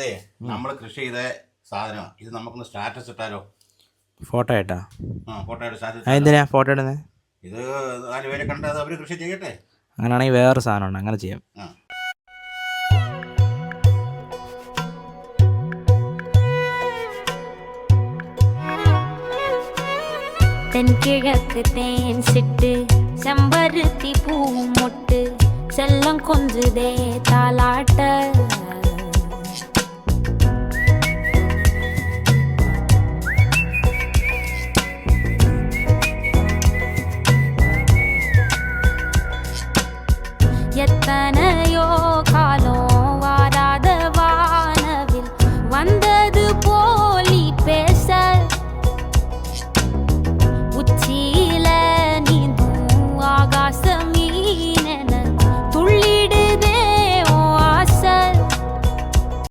ഇതേ നമ്മൾ കൃഷി ചെയ്ത സാധനമാണ്. ഇത് നമുക്കൊന്ന് സ്റ്റാറ്റസ് ഇട്ടാലോ? ഫോട്ടോ ഇട്ടാ? ഫോട്ടോ ഇട്ട് സ്റ്റാറ്റസ്. എന്തിനാ ഫോട്ടോ ഇടുന്നത്? ഇത് 4 പേരെ കണ്ട് അത് അവർ കൃഷി ചെയ്യട്ടെ. അങ്ങനെയാണെങ്കിൽ വേറൊരു സാധനമുണ്ട്, അങ്ങനെ ചെയ്യാം. தென்கிழக்கு தேன் சிட்டு செம்பருத்தி பூ மொட்டு செல்லம் கொஞ்சுதே தாலாட்ட